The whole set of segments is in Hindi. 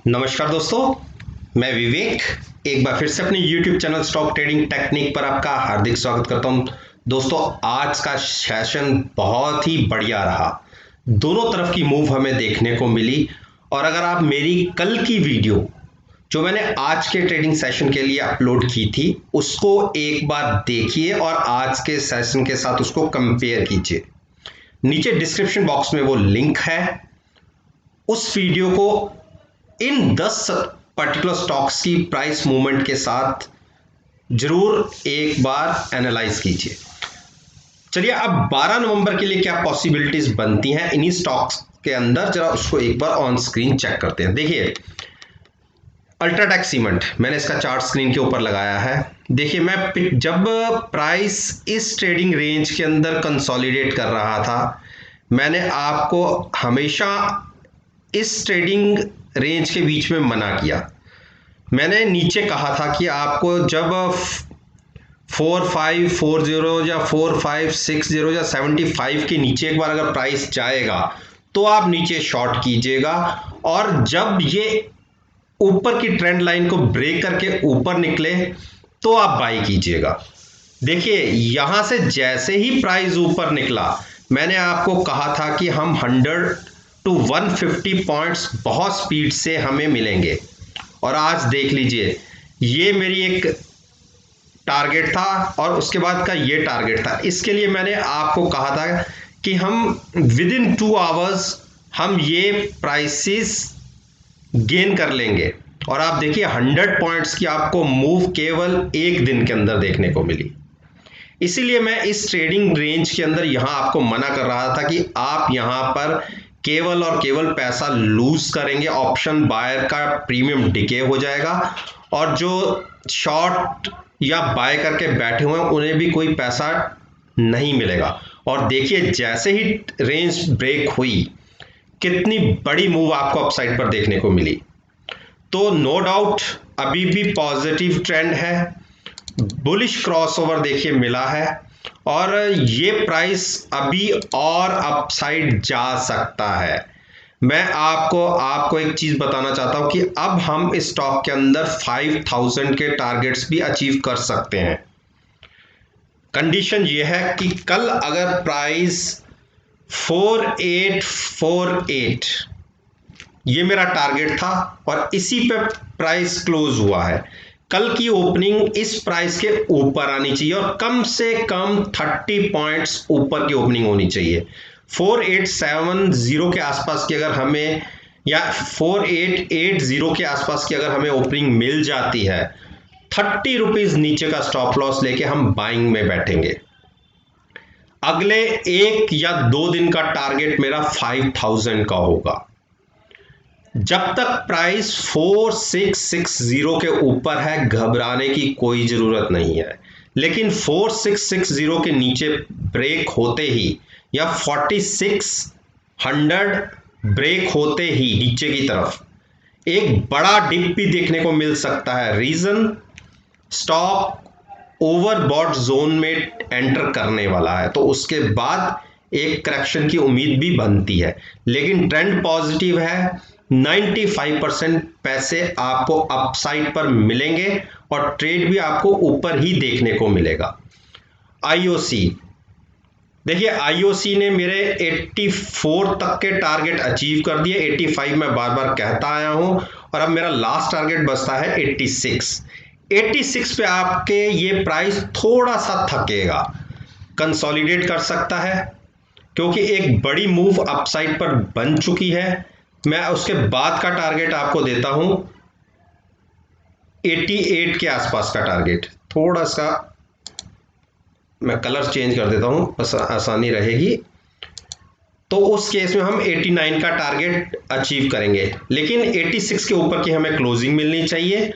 नमस्कार दोस्तों, मैं विवेक एक बार फिर से अपने YouTube channel stock trading technique पर आपका हार्दिक स्वागत करता हूं। दोस्तों, आज का सेशन बहुत ही बढ़िया रहा। दोनों तरफ की मूव हमें देखने को मिली और अगर आप मेरी कल की वीडियो जो मैंने आज के ट्रेडिंग सेशन के लिए अपलोड की थी उसको एक बार देखिए और आज के सेशन के साथ उसको कंपेयर कीजिए। नीचे डिस्क्रिप्शन बॉक्स में वो लिंक है। उस वीडियो को इन 10 पर्टिकुलर स्टॉक्स की प्राइस मूवमेंट के साथ जरूर एक बार एनालाइज कीजिए। चलिए, अब 12 नवंबर के लिए क्या पॉसिबिलिटीज बनती हैं इन्हीं स्टॉक्स के अंदर, जरा उसको एक बार ऑन स्क्रीन चेक करते हैं। देखिए, अल्ट्राटेक सीमेंट, मैंने इसका चार्ट स्क्रीन के ऊपर लगाया है। देखिए, मैं जब प्राइस इस ट्रेडिंग रेंज के अंदर कंसोलिडेट कर रहा था, मैंने आपको हमेशा इस ट्रेडिंग रेंज के बीच में मना किया। मैंने नीचे कहा था कि आपको जब 4540 या 4560 या 75 के नीचे एक बार अगर प्राइस जाएगा तो आप नीचे शॉर्ट कीजिएगा, और जब ये ऊपर की ट्रेंड लाइन को ब्रेक करके ऊपर निकले तो आप बाई कीजिएगा। देखिए, यहां से जैसे ही प्राइस ऊपर निकला, मैंने आपको कहा था कि हम 100 टू 150 पॉइंट्स बहुत स्पीड से हमें मिलेंगे, और आज देख लीजिए, ये मेरी एक टारगेट था और उसके बाद का ये टारगेट था। इसके लिए मैंने आपको कहा था कि हम विद इन 2 आवर्स हम ये प्राइसेस गेन कर लेंगे, और आप देखिए 100 पॉइंट्स की आपको मूव केवल एक दिन के अंदर देखने को मिली। इसीलिए मैं इस ट्रेडिंग रेंज के अंदर यहां आपको मना कर रहा था कि आप यहां पर केवल और केवल पैसा लूज करेंगे, ऑप्शन बायर का प्रीमियम डिके हो जाएगा, और जो शॉर्ट या बाय करके बैठे हुए हैं उन्हें भी कोई पैसा नहीं मिलेगा। और देखिए, जैसे ही रेंज ब्रेक हुई, कितनी बड़ी मूव आपको अपसाइड पर देखने को मिली। तो नो डाउट अभी भी पॉजिटिव ट्रेंड है, बुलिश क्रॉसओवर देखिए मिला है, और ये प्राइस अभी और अपसाइड जा सकता है। मैं आपको एक चीज बताना चाहता हूं कि अब हम इस स्टॉक के अंदर 5000 के टारगेट्स भी अचीव कर सकते हैं। कंडीशन ये है कि कल अगर प्राइस 4848 ये मेरा टारगेट था और इसी पे प्राइस क्लोज हुआ है, कल की ओपनिंग इस प्राइस के ऊपर आनी चाहिए और कम से कम 30 पॉइंट्स ऊपर की ओपनिंग होनी चाहिए। 4870 के आसपास की अगर हमें, या 4880 के आसपास की अगर हमें ओपनिंग मिल जाती है, 30 रुपीज नीचे का स्टॉप लॉस लेके हम बाइंग में बैठेंगे। अगले 1 या 2 दिन का टारगेट मेरा 5000 का होगा। जब तक प्राइस 4660 के ऊपर है, घबराने की कोई जरूरत नहीं है, लेकिन 4660 के नीचे ब्रेक होते ही या 4600 ब्रेक होते ही नीचे की तरफ एक बड़ा डिप भी देखने को मिल सकता है। रीजन, स्टॉक ओवरबॉट जोन में एंटर करने वाला है, तो उसके बाद एक करेक्शन की उम्मीद भी बनती है, लेकिन ट्रेंड पॉजिटिव है। 95% पैसे आपको अपसाइड पर मिलेंगे और ट्रेड भी आपको ऊपर ही देखने को मिलेगा। आईओसी, देखिए, आईओसी ने मेरे 84 तक के टारगेट अचीव कर दिए। 85 मैं बार बार कहता आया हूं, और अब मेरा लास्ट टारगेट बचता है 86 पे आपके ये प्राइस थोड़ा सा थकेगा, कंसोलिडेट कर सकता है, क्योंकि एक बड़ी मूव अपसाइड पर बन चुकी है। मैं उसके बाद का टारगेट आपको देता हूं 88 के आसपास का टारगेट। थोड़ा सा मैं कलर चेंज कर देता हूं, आसानी रहेगी। तो उस केस में हम 89 का टारगेट अचीव करेंगे, लेकिन 86 के ऊपर की हमें क्लोजिंग मिलनी चाहिए,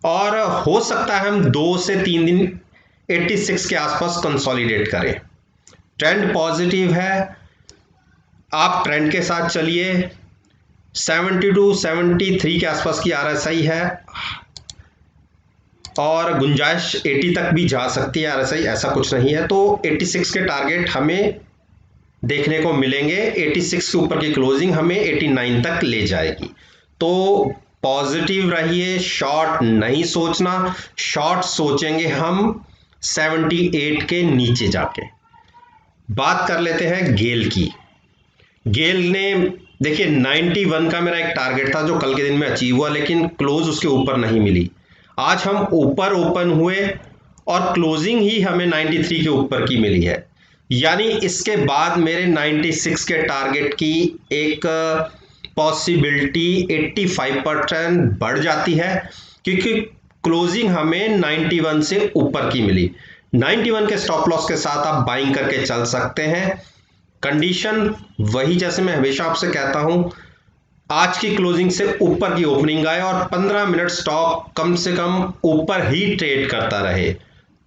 और हो सकता है हम 2 से 3 दिन 86 के आसपास कंसोलिडेट करें। ट्रेंड पॉजिटिव है, आप ट्रेंड के साथ चलिए। 72 73 के आसपास की आरएसआई है, और गुंजाइश 80 तक भी जा सकती है आरएसआई, ऐसा कुछ नहीं है। तो 86 के टारगेट हमें देखने को मिलेंगे। 86 के ऊपर की क्लोजिंग हमें 89 तक ले जाएगी। तो पॉजिटिव रहिए, शॉर्ट नहीं सोचना। शॉर्ट सोचेंगे हम 78 के नीचे जाके। बात कर लेते हैं गेल की। गेल ने देखिए 91 का मेरा एक टारगेट था जो कल के दिन में अचीव हुआ, लेकिन क्लोज उसके ऊपर नहीं मिली। आज हम ऊपर ओपन हुए और क्लोजिंग ही हमें 93 के ऊपर की मिली है, यानी इसके बाद मेरे 96 के टारगेट की एक पॉसिबिलिटी 85% बढ़ जाती है, क्योंकि क्लोजिंग हमें 91 से ऊपर की मिली। 91 के स्टॉप लॉस के साथ आप बाइंग करके चल सकते हैं। कंडीशन वही, जैसे मैं हमेशा आपसे कहता हूं, आज की क्लोजिंग से ऊपर की ओपनिंग आए और 15 मिनट स्टॉक कम से कम ऊपर ही ट्रेड करता रहे,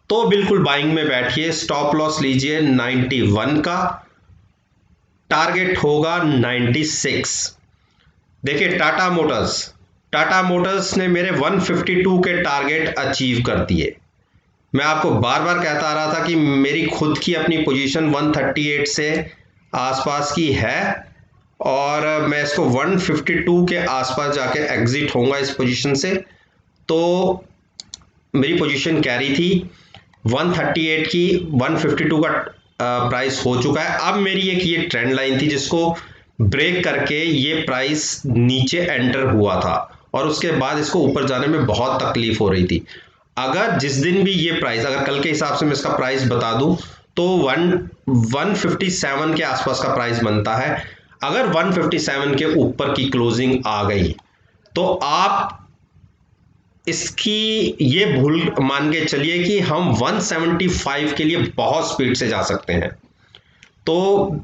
तो बिल्कुल बाइंग में बैठिए। स्टॉप लॉस लीजिए 91 का, टारगेट होगा 96। देखिए टाटा मोटर्स ने मेरे 152 के टारगेट अचीव कर दिए। मैं आपको बार बार कहता आ रहा था कि मेरी खुद की अपनी पोजीशन 138 से आसपास की है और मैं इसको 152 के आसपास जाके एग्जिट होऊंगा इस पोजीशन से। तो मेरी पोजीशन कैरी थी 138 की, 152 का प्राइस हो चुका है। अब मेरी एक ये ट्रेंड लाइन थी जिसको ब्रेक करके ये प्राइस नीचे एंटर हुआ था और उसके बाद इसको ऊपर जाने में बहुत तकलीफ हो रही थी। अगर जिस दिन भी ये प्राइस, अगर कल के हिसाब से मैं इसका प्राइस बता दूं तो 157 के आसपास का प्राइस बनता है। अगर 157 के ऊपर की क्लोजिंग आ गई तो आप इसकी ये भूल मान के चलिए कि हम 175 के लिए बहुत स्पीड से जा सकते हैं। तो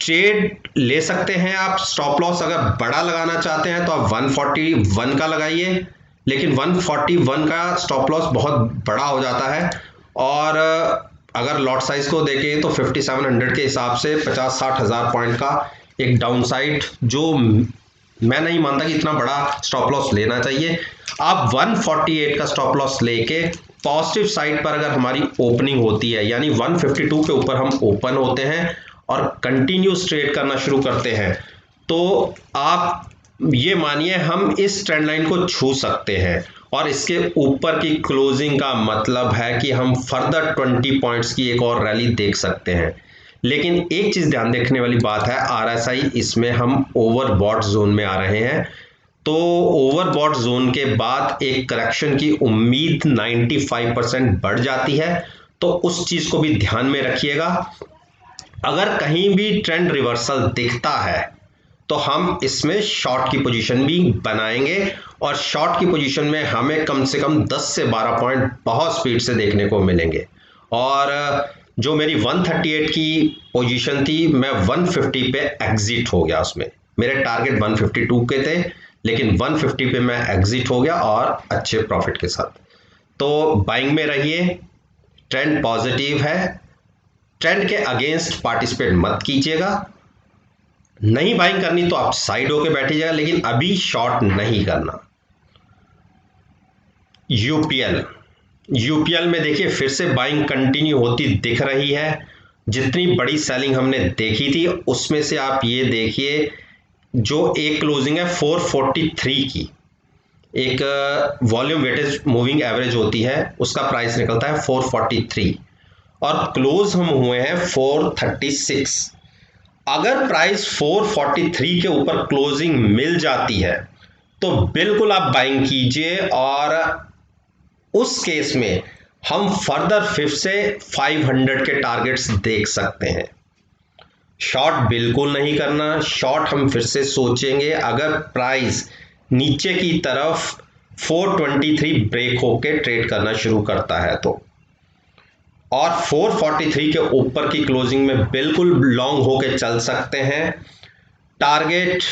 ट्रेड ले सकते हैं आप। स्टॉप लॉस अगर बड़ा लगाना चाहते हैं तो आप 141 का लगाइए, लेकिन 141 का स्टॉप लॉस बहुत बड़ा हो जाता है। और अगर लॉट साइज को देखें तो 5700 के हिसाब से 50-60 हज़ार पॉइंट का एक डाउनसाइड, जो मैं नहीं मानता कि इतना बड़ा स्टॉप लॉस लेना चाहिए। आप 148 का स्टॉप लॉस लेके पॉजिटिव साइड पर अगर हमारी ओपनिंग होती है, यानी 152 के ऊपर हम ओपन होते हैं और कंटिन्यूस ट्रेड करना शुरू करते हैं, तो आप ये मानिए हम इस ट्रेंड लाइन को छू सकते हैं और इसके ऊपर की क्लोजिंग का मतलब है कि हम फर्दर 20 पॉइंट्स की एक और रैली देख सकते हैं। लेकिन एक चीज ध्यान देखने वाली बात है, आरएसआई इसमें हम ओवरबॉट जोन में आ रहे हैं, तो ओवरबॉट जोन के बाद एक करेक्शन की उम्मीद 95% बढ़ जाती है, तो उस चीज को भी ध्यान में रखिएगा। अगर कहीं भी ट्रेंड रिवर्सल दिखता है तो हम इसमें शॉर्ट की पोजीशन भी बनाएंगे और शॉर्ट की पोजीशन में हमें कम से कम 10 से 12 पॉइंट बहुत स्पीड से देखने को मिलेंगे। और जो मेरी 138 की पोजीशन थी, मैं 150 पे एग्जिट हो गया। उसमें मेरे टारगेट 152 के थे, लेकिन 150 पे मैं एग्जिट हो गया और अच्छे प्रॉफिट के साथ। तो बाइंग में रहिए, ट्रेंड पॉजिटिव है, ट्रेंड के अगेंस्ट पार्टिसिपेट मत कीजिएगा। नहीं बाइंग करनी तो आप साइड होके बैठिएगा, लेकिन अभी शॉर्ट नहीं करना। यूपीएल में देखिए फिर से बाइंग कंटिन्यू होती दिख रही है। जितनी बड़ी सेलिंग हमने देखी थी उसमें से आप ये देखिए, जो एक क्लोजिंग है 443 की, एक वॉल्यूम वेटेज मूविंग एवरेज होती है, उसका प्राइस निकलता है 443 और क्लोज हम हुए हैं 436। अगर प्राइस 443 के ऊपर क्लोजिंग मिल जाती है तो बिल्कुल आप बाइंग कीजिए और उस केस में हम फर्दर 5 से 500 के टारगेट्स देख सकते हैं। शॉर्ट बिल्कुल नहीं करना। शॉर्ट हम फिर से सोचेंगे अगर प्राइस नीचे की तरफ 423 ब्रेक होके ट्रेड करना शुरू करता है तो, और 443 के ऊपर की क्लोजिंग में बिल्कुल लॉन्ग होके चल सकते हैं। टारगेट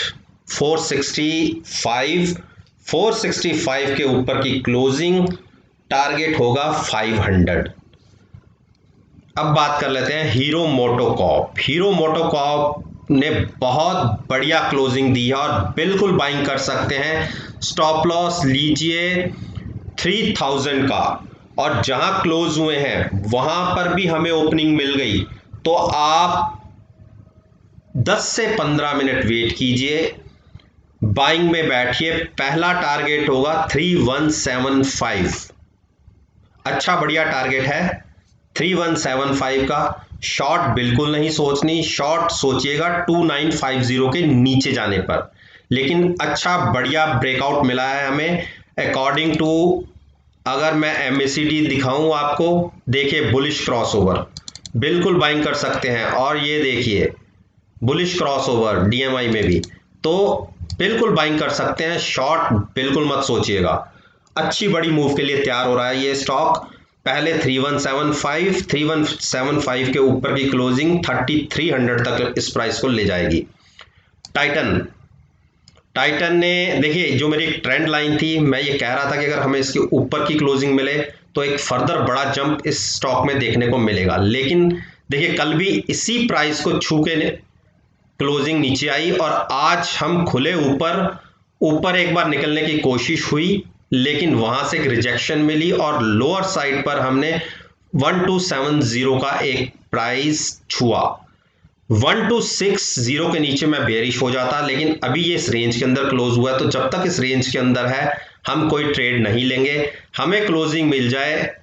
465 के ऊपर की क्लोजिंग, टारगेट होगा 500। अब बात कर लेते हैं हीरो मोटोकॉर्प ने बहुत बढ़िया क्लोजिंग दी है और बिल्कुल बाइंग कर सकते हैं। स्टॉप लॉस लीजिए 3000 का और जहां क्लोज हुए हैं वहां पर भी हमें ओपनिंग मिल गई तो आप 10 से 15 मिनट वेट कीजिए। बाइंग में बैठिए। पहला टारगेट होगा 3175। अच्छा बढ़िया टारगेट है 3175 का। शॉर्ट बिल्कुल नहीं सोचनी, शॉर्ट सोचिएगा 2950 के नीचे जाने पर। लेकिन अच्छा बढ़िया ब्रेकआउट मिला है हमें अकॉर्डिंग टू। अगर मैं एमएसीडी दिखाऊं आपको, देखिए बुलिश क्रॉसओवर, बिल्कुल बाइंग कर सकते हैं। और ये देखिए बुलिश क्रॉसओवर डीएमआई में भी, तो बिल्कुल बाइंग कर सकते हैं। शॉर्ट बिल्कुल मत सोचिएगा। अच्छी बड़ी मूव के लिए तैयार हो रहा है ये स्टॉक। पहले 3175 के ऊपर की क्लोजिंग 3300 तक इस प्राइस को ले जाएगी। टाइटन, टाइटन ने देखिए जो मेरी ट्रेंड लाइन थी, मैं ये कह रहा था कि अगर हमें इसके ऊपर की क्लोजिंग मिले तो एक फर्दर बड़ा जंप इस स्टॉक में देखने को मिलेगा। लेकिन देखिए कल भी इसी प्राइस को छू के क्लोजिंग नीचे आई और आज हम खुले ऊपर। ऊपर एक बार निकलने की कोशिश हुई लेकिन वहां से एक रिजेक्शन मिली और लोअर साइड पर हमने 1270 का एक प्राइस छुआ। 1260 के नीचे मैं बेरिश हो जाता, लेकिन अभी ये इस रेंज के अंदर क्लोज हुआ है, तो जब तक इस रेंज के अंदर है हम कोई ट्रेड नहीं लेंगे। हमें क्लोजिंग मिल जाए,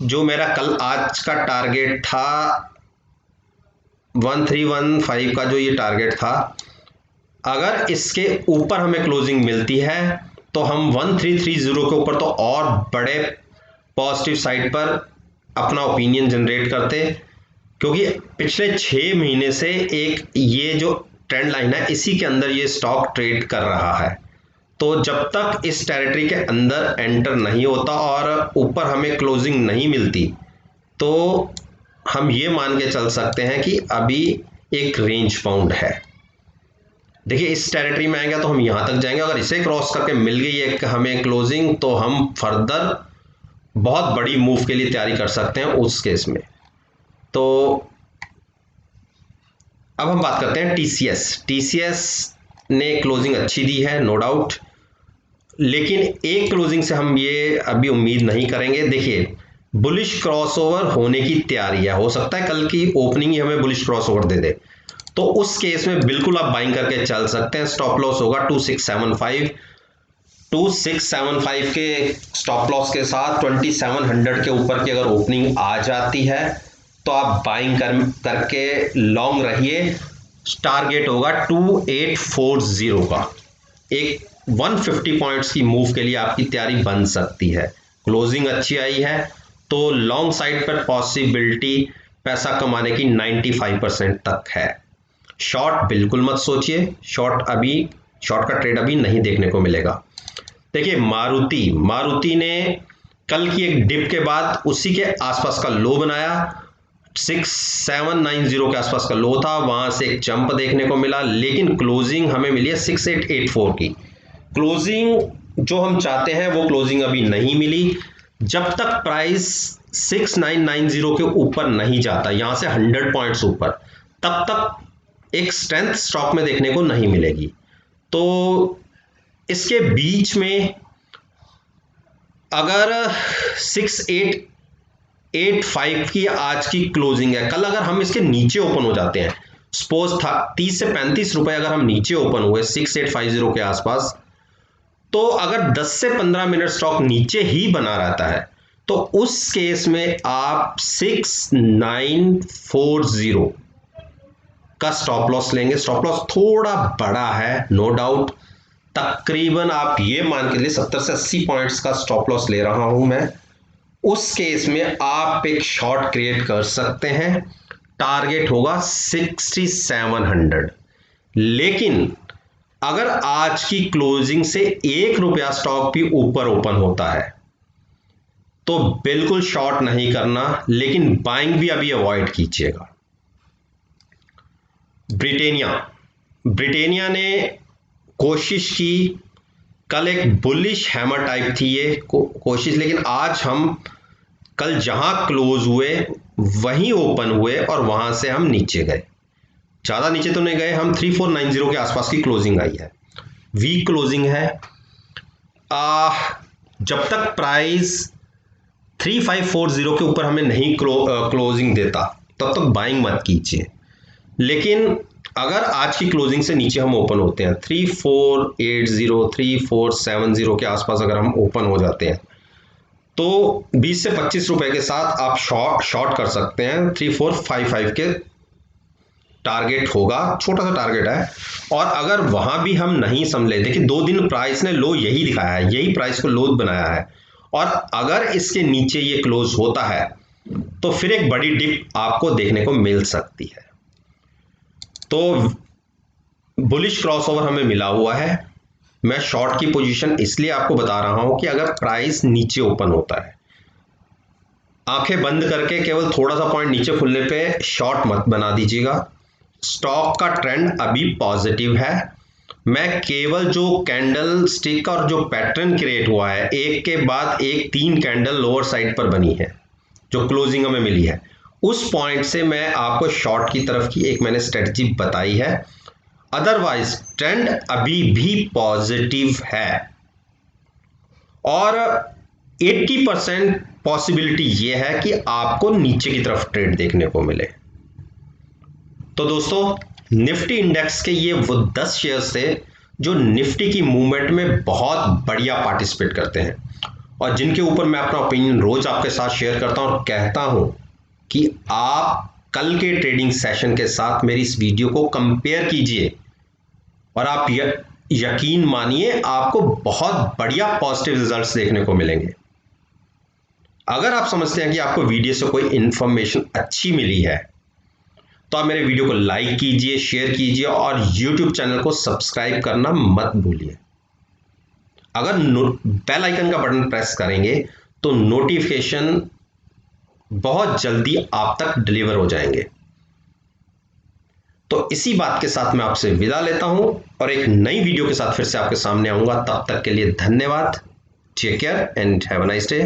जो मेरा कल आज का टारगेट था 1315 का, जो ये टारगेट था, अगर इसके ऊपर हमें क्लोजिंग मिलती है तो हम 1330 के ऊपर तो और बड़े पॉजिटिव साइड पर अपना ओपिनियन जनरेट करते। क्योंकि पिछले 6 महीने से एक ये जो ट्रेंड लाइन है इसी के अंदर ये स्टॉक ट्रेड कर रहा है। तो जब तक इस टेरिटरी के अंदर एंटर नहीं होता और ऊपर हमें क्लोजिंग नहीं मिलती, तो हम ये मान के चल सकते हैं कि अभी एक रेंज बाउंड है। देखिए इस टेरिटरी में आएगा तो हम यहां तक जाएंगे, अगर इसे क्रॉस करके मिल गई एक हमें क्लोजिंग तो हम फर्दर बहुत बड़ी मूव के लिए तैयारी कर सकते हैं उस केस में। तो अब हम बात करते हैं टीसीएस। टीसीएस ने क्लोजिंग अच्छी दी है नो डाउट, लेकिन एक क्लोजिंग से हम ये अभी उम्मीद नहीं करेंगे। देखिए बुलिश क्रॉसओवर होने की तैयारी है, हो सकता है कल की ओपनिंग ही हमें बुलिश क्रॉसओवर दे दे, तो उस केस में बिल्कुल आप बाइंग करके चल सकते हैं। स्टॉप लॉस होगा 2675। 2675 के स्टॉप लॉस के साथ 2700 के ऊपर की अगर ओपनिंग आ जाती है तो आप बाइंग करके लॉन्ग रहिए। टारगेट होगा 2840 का। एक 150 पॉइंट्स की मूव के लिए आपकी तैयारी बन सकती है। क्लोजिंग अच्छी आई है तो लॉन्ग साइड पर पॉसिबिलिटी पैसा कमाने की 95% तक है। शॉर्ट बिल्कुल मत सोचिए, शॉर्ट का ट्रेड अभी नहीं देखने को मिलेगा। देखिए मारुति ने कल की एक डिप के बाद उसी के आसपास का लो बनाया। 6790 के आसपास का लो था, वहां से एक जंप देखने को मिला, लेकिन क्लोजिंग हमें मिली है 6884 की। क्लोजिंग जो हम चाहते हैं वो क्लोजिंग अभी नहीं मिली। जब तक प्राइस 6990 के ऊपर नहीं जाता, यहां से 100 पॉइंट्स ऊपर, तब तक एक स्ट्रेंथ स्टॉक में देखने को नहीं मिलेगी। तो इसके बीच में अगर 6885 की आज की क्लोजिंग है, कल अगर हम इसके नीचे ओपन हो जाते हैं, सपोज था 30 से 35 रुपए अगर हम नीचे ओपन हुए 6850 के आसपास, तो अगर 10 से 15 मिनट स्टॉक नीचे ही बना रहता है तो उस केस में आप 6940 का स्टॉप लॉस लेंगे। स्टॉप लॉस थोड़ा बड़ा है नो डाउट, तकरीबन आप ये मान के लिए 70 से 80 पॉइंट्स का स्टॉप लॉस ले रहा हूं मैं। उस केस में आप एक शॉर्ट क्रिएट कर सकते हैं। टारगेट होगा 6700। लेकिन अगर आज की क्लोजिंग से ₹1 स्टॉक भी ऊपर ओपन होता है तो बिल्कुल शॉर्ट नहीं करना, लेकिन बाइंग भी अभी अवॉइड कीजिएगा। ब्रिटेनिया ने कोशिश की, कल एक बुलिश हैमर टाइप थी ये कोशिश, लेकिन आज हम कल जहां क्लोज हुए वहीं ओपन हुए और वहां से हम नीचे गए। ज्यादा नीचे तो नहीं गए, हम 3490 के आसपास की क्लोजिंग आई है, वीक क्लोजिंग है। जब तक प्राइस 3540 के ऊपर हमें नहीं क्लोजिंग देता तब तक बाइंग मत कीजिए। लेकिन अगर आज की क्लोजिंग से नीचे हम ओपन होते हैं 3480 3470 के आसपास अगर हम ओपन हो जाते हैं तो 20 से 25 रुपए के साथ आप शॉर्ट कर सकते हैं। 3455 के टारगेट होगा, छोटा सा टारगेट है। और अगर वहां भी हम नहीं संभले, देखिए 2 दिन प्राइस ने लो यही दिखाया है, यही प्राइस को लो बनाया है, और अगर इसके नीचे ये क्लोज होता है तो फिर एक बड़ी डिप आपको देखने को मिल सकती है। तो बुलिश क्रॉसओवर हमें मिला हुआ है। मैं शॉर्ट की पोजीशन इसलिए आपको बता रहा हूं कि अगर प्राइस नीचे ओपन होता है, आंखें बंद करके केवल थोड़ा सा पॉइंट नीचे खुलने पे शॉर्ट मत बना दीजिएगा। स्टॉक का ट्रेंड अभी पॉजिटिव है। मैं केवल जो कैंडल स्टिक और जो पैटर्न क्रिएट हुआ है, एक के बाद एक 3 कैंडल लोअर साइड पर बनी है जो क्लोजिंग हमें मिली है, उस पॉइंट से मैं आपको शॉर्ट की तरफ की एक मैंने स्ट्रेटजी बताई है। अदरवाइज ट्रेंड अभी भी पॉजिटिव है और 80% पॉसिबिलिटी यह है कि आपको नीचे की तरफ ट्रेड देखने को मिले। तो दोस्तों, निफ्टी इंडेक्स के ये वो 10 शेयर्स थे जो निफ्टी की मूवमेंट में बहुत बढ़िया पार्टिसिपेट करते हैं और जिनके ऊपर मैं अपना ओपिनियन रोज आपके साथ शेयर करता हूं और कहता हूं कि आप कल के ट्रेडिंग सेशन के साथ मेरी इस वीडियो को कंपेयर कीजिए और आप यकीन मानिए आपको बहुत बढ़िया पॉजिटिव रिजल्ट्स देखने को मिलेंगे। अगर आप समझते हैं कि आपको वीडियो से कोई इंफॉर्मेशन अच्छी मिली है तो आप मेरे वीडियो को लाइक कीजिए, शेयर कीजिए और YouTube चैनल को सब्सक्राइब करना मत भूलिए। अगर बेल आइकन का बटन प्रेस करेंगे तो नोटिफिकेशन बहुत जल्दी आप तक डिलीवर हो जाएंगे। तो इसी बात के साथ मैं आपसे विदा लेता हूं और एक नई वीडियो के साथ फिर से आपके सामने आऊंगा। तब तक के लिए धन्यवाद। Take care and have a nice day.